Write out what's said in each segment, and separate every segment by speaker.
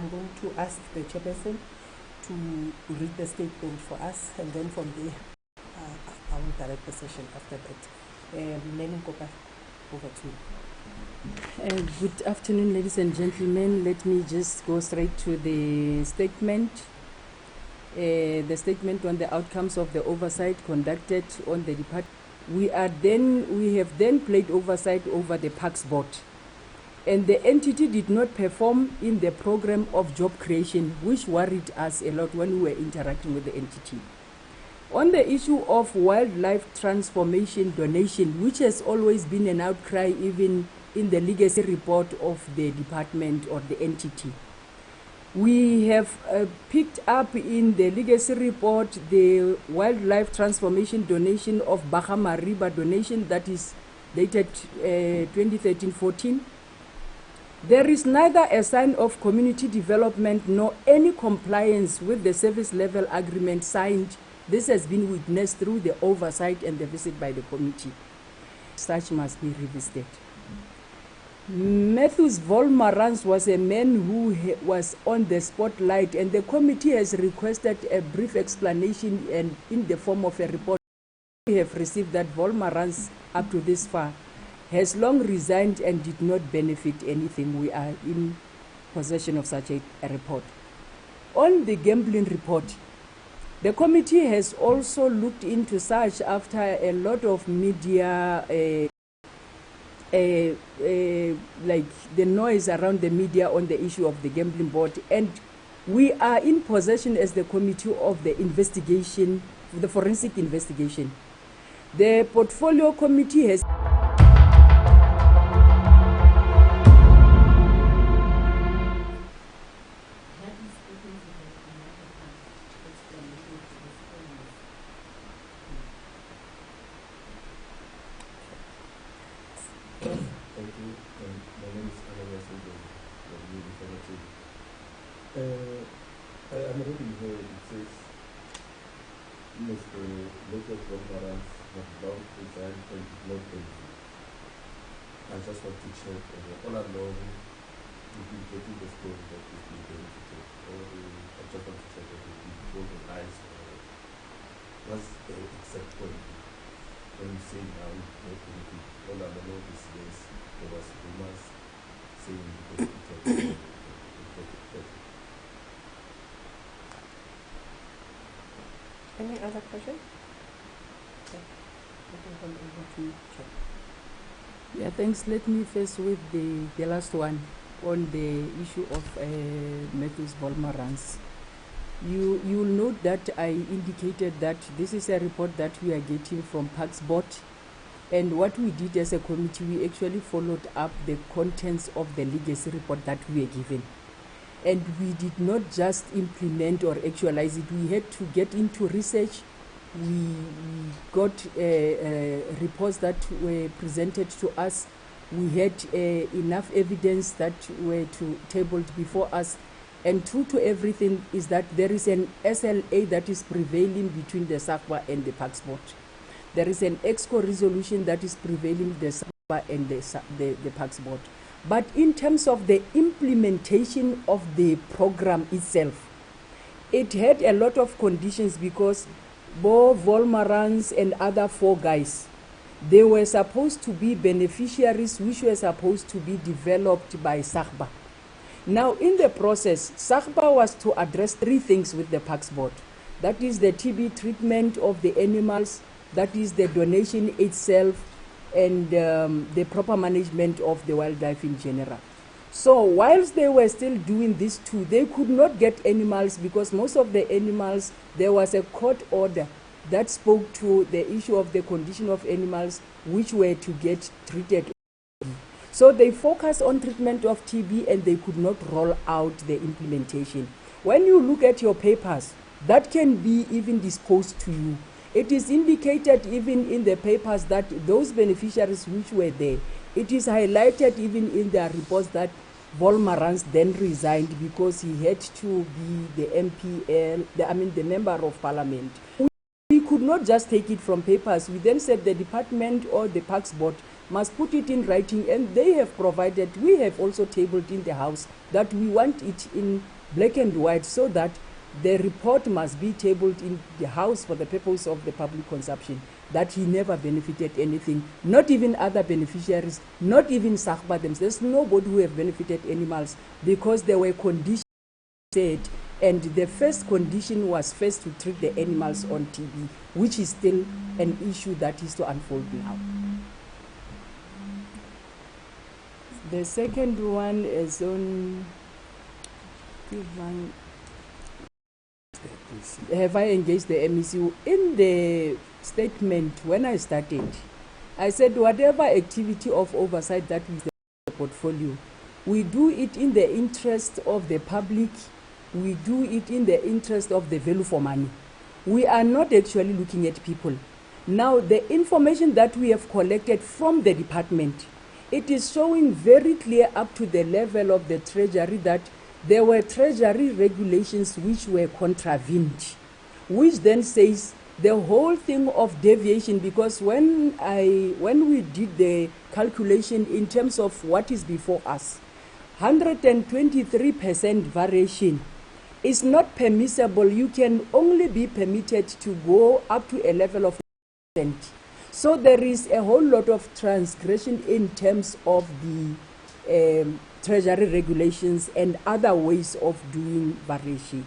Speaker 1: I'm going to ask the chairperson to read the statement for us, and then from there, I will direct the session after that. Menin Kopa, over to you.
Speaker 2: Good afternoon, ladies and gentlemen. Let me just go straight to the statement. The statement on the outcomes of the oversight conducted on the department. We have then played oversight over the Parks Board, and the entity did not perform in the program of job creation, which worried us a lot when we were interacting with the entity. On the issue of wildlife transformation donation, which has always been an outcry even in the legacy report of the department or the entity, we have picked up in the legacy report the wildlife transformation donation of Bahamariba donation that is dated 2013-14. There is neither a sign of community development nor any compliance with the service level agreement signed. This has been witnessed through the oversight and the visit by the committee. Such must be revisited. Matthews Volmarans was a man who was on the spotlight, and the committee has requested a brief explanation and in the form of a report. We have received that Volmarans up to this far has long resigned and did not benefit anything. We are in possession of such a report. On the gambling report, the committee has also looked into such after a lot of media, like the noise around the media on the issue of the gambling board, and we are in possession as the committee of the investigation, the forensic investigation. The portfolio committee has
Speaker 3: I'm reading here, it says, Mr. Lucas Volmarans has long resigned and did not benefit. I just want to check all along we've been getting the story that we've been benefited. I just want to check that we've been told the lies. What's the exact point? When you say now we've not benefited, all along these years there was rumors saying because it was
Speaker 1: Any other question? Okay.
Speaker 2: Yeah, thanks. Let me first with the last one on the issue of Matthews Volmarans. You'll note that I indicated that this is a report that we are getting from Parks Board, and what we did as a committee, we actually followed up the contents of the legacy report that we were given. And we did not just implement or actualize it. We had to get into research. We got reports that were presented to us. We had enough evidence that were tabled before us. And true to everything is that there is an SLA that is prevailing between the SACPA and the Parks Board. There is an EXCO resolution that is prevailing the SACPA and the Parks Board. But in terms of the implementation of the program itself, it had a lot of conditions because Bo, Volmarans, and other 4 guys, they were supposed to be beneficiaries which were supposed to be developed by SACPA. Now, in the process, SACPA was to address 3 things with the Parks Board. That is the TB treatment of the animals, that is the donation itself, and the proper management of the wildlife in general. So whilst they were still doing these 2, they could not get animals because most of the animals, there was a court order that spoke to the issue of the condition of animals which were to get treated. So they focused on treatment of TB and they could not roll out the implementation. When you look at your papers, that can be even disposed to you. It is indicated even in the papers that those beneficiaries which were there, it is highlighted even in their reports that Volmarans then resigned because he had to be the MPL, the member of parliament. We could not just take it from papers. We then said the department or the Parks Board must put it in writing, and they have provided. We have also tabled in the House that we want it in black and white, so that the report must be tabled in the House for the purpose of the public consumption, that he never benefited anything, not even other beneficiaries, not even Sahba themselves. There's nobody who have benefited animals, because there were conditions set, and the first condition was first to treat the animals on TB, which is still an issue that is to unfold now. The second one is on, have I engaged the MEC? In the statement, when I started, I said whatever activity of oversight that we have in the portfolio, we do it in the interest of the public, we do it in the interest of the value for money. We are not actually looking at people. Now, the information that we have collected from the department, it is showing very clear up to the level of the Treasury that there were Treasury regulations which were contravened, which then says the whole thing of deviation, because when we did the calculation in terms of what is before us, 123% variation is not permissible. You can only be permitted to go up to a level of 10%. So there is a whole lot of transgression in terms of the Treasury regulations and other ways of doing variation.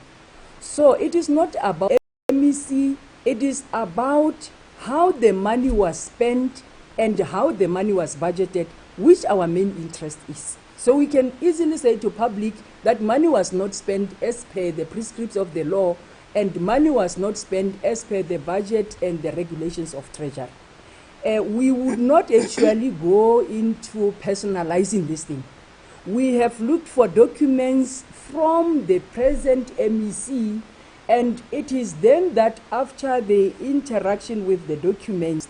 Speaker 2: So it is not about MEC, it is about how the money was spent and how the money was budgeted, which our main interest is. So we can easily say to public that money was not spent as per the prescripts of the law, and money was not spent as per the budget and the regulations of Treasury. We would not actually go into personalizing this thing. We have looked for documents from the present MEC, and it is then that after the interaction with the documents.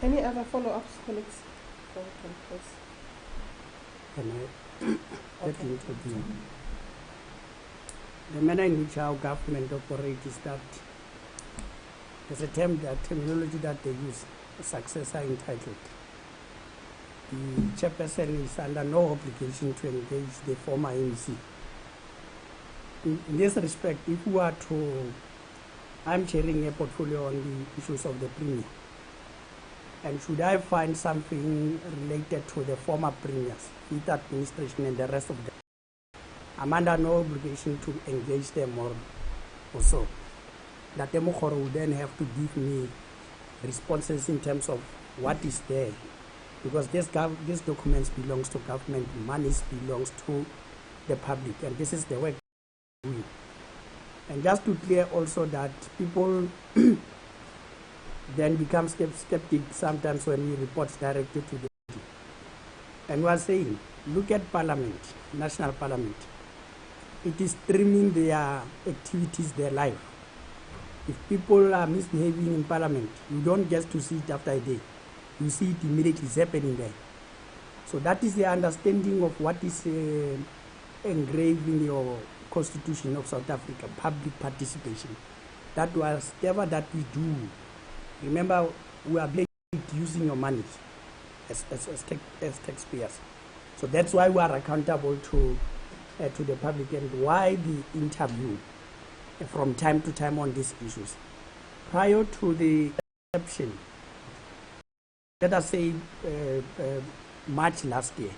Speaker 1: Any other follow-ups, colleagues?
Speaker 4: Can I get into the manner in which our government operates is that there's a terminology that they use, successor entitled. The chairperson is under no obligation to engage the former MEC. In this respect, if we are to, I'm chairing a portfolio on the issues of the premier, and should I find something related to the former premiers, with administration and the rest of them, I'm under no obligation to engage them or so. That the Mokoro will then have to give me responses in terms of what is there, because these documents belongs to government, money belongs to the public, and this is the work we're doing. And just to clear also that people then become skeptic sometimes when we report directly to the city. And we are saying, look at Parliament, National Parliament. It is streaming their activities, their life. If people are misbehaving in Parliament, you don't get to see it after a day. You see it immediately, it's happening there. So that is the understanding of what is engraved in your Constitution of South Africa, public participation. That was whatever that we do. Remember, we are using your money as taxpayers. So that's why we are accountable to the public, and why the interview from time to time on these issues. Prior to the exception, let us say March last year,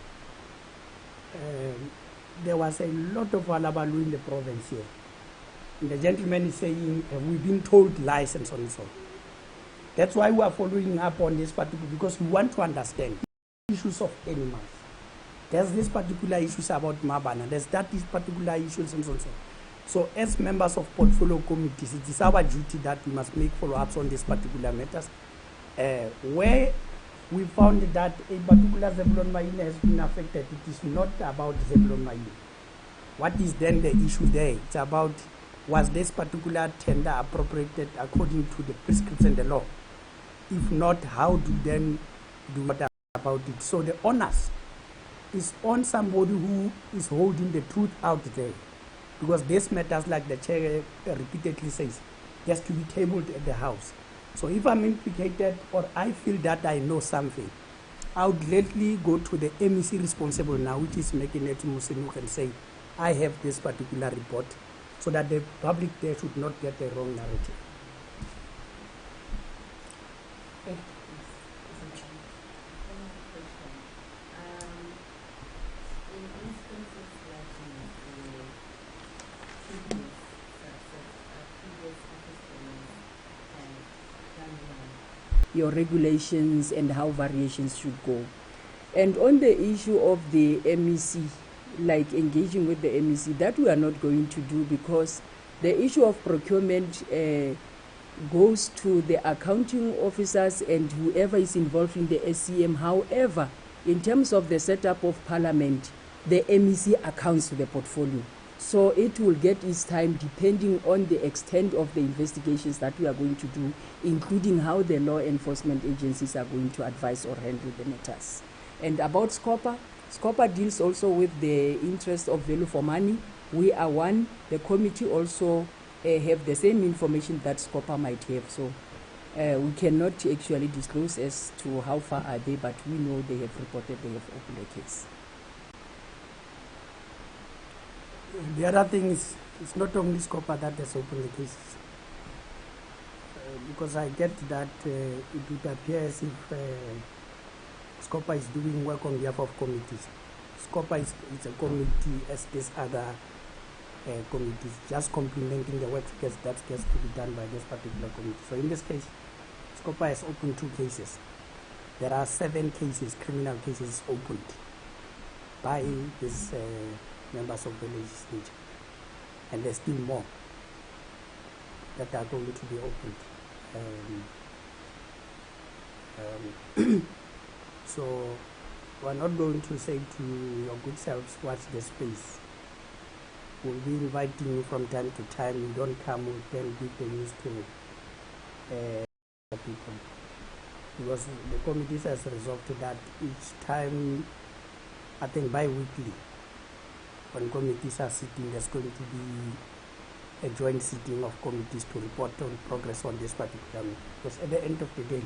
Speaker 4: there was a lot of alabalu in the province here. And the gentleman is saying, we've been told lies and so on and so on. That's why we are following up on this particular, because we want to understand issues of animals. There's this particular issues about Mabana, there's these particular issues and so on. So as members of portfolio committees, it is our duty that we must make follow-ups on these particular matters. Where we found that a particular Zebulon Maine has been affected, it is not about Zebulon Maine. What is then the issue there? It's about, was this particular tender appropriated according to the prescriptions and the law? If not, how do then do what about it? So the onus is on somebody who is holding the truth out there. Because this matters, like the chair repeatedly says, has to be tabled at the House. So if I'm implicated or I feel that I know something, I would gladly go to the MEC responsible now, which is Mekinet Musinuk, and say, I have this particular report, so that the public there should not get the wrong narrative.
Speaker 1: Okay.
Speaker 5: In instances like previous office and done well,
Speaker 2: your regulations and how variations should go. And on the issue of the MEC, like engaging with the MEC, that we are not going to do, because the issue of procurement goes to the accounting officers and whoever is involved in the SCM. However, in terms of the setup of Parliament, the MEC accounts to the portfolio. So it will get its time depending on the extent of the investigations that we are going to do, including how the law enforcement agencies are going to advise or handle the matters. And about SCOPA deals also with the interest of value for money. We are one. The committee also have the same information that SCOPA might have. So we cannot actually disclose as to how far are they, but we know they have reported they have opened a case.
Speaker 4: The other thing is, it's not only SCOPA that has opened the cases. Because I get that it would appear as if SCOPA is doing work on behalf of committees. SCOPA is a committee as this other committees, just complementing the work that gets to be done by this particular committee. So in this case, SCOPA has opened 2 cases. There are 7 cases, criminal cases opened by these members of the legislature. And there's still more that are going to be opened. So we're not going to say to your good selves, watch the space. We'll be inviting you from time to time. You don't come, we can give the news to people. Because the committees has resolved that each time, I think bi-weekly, when committees are sitting, there's going to be a joint sitting of committees to report on progress on this particular matter. Because at the end of the day,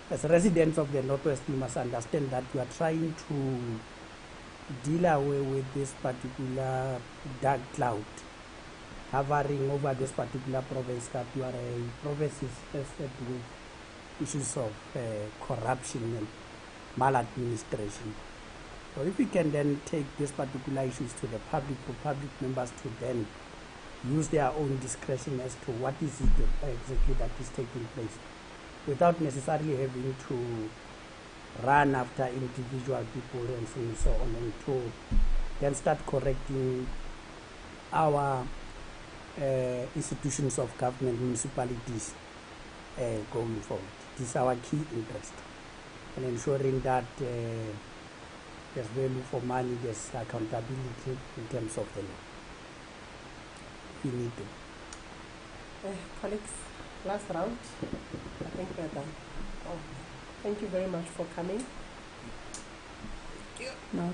Speaker 4: as residents of the Northwest, you must understand that you are trying to deal away with this particular dark cloud hovering over this particular province, that you are a province is infested with issues of corruption and maladministration. So if we can then take these particular issues to the public, for public members to then use their own discretion as to what is it exactly that is taking place, without necessarily having to run after individual people and so on, and to then start correcting our institutions of government, municipalities going forward. This is our key interest, and ensuring that there's value for money, there's accountability in terms of the law. We need to.
Speaker 1: Colleagues, last round. I think we're done. Oh, thank you very much for coming.
Speaker 2: Now,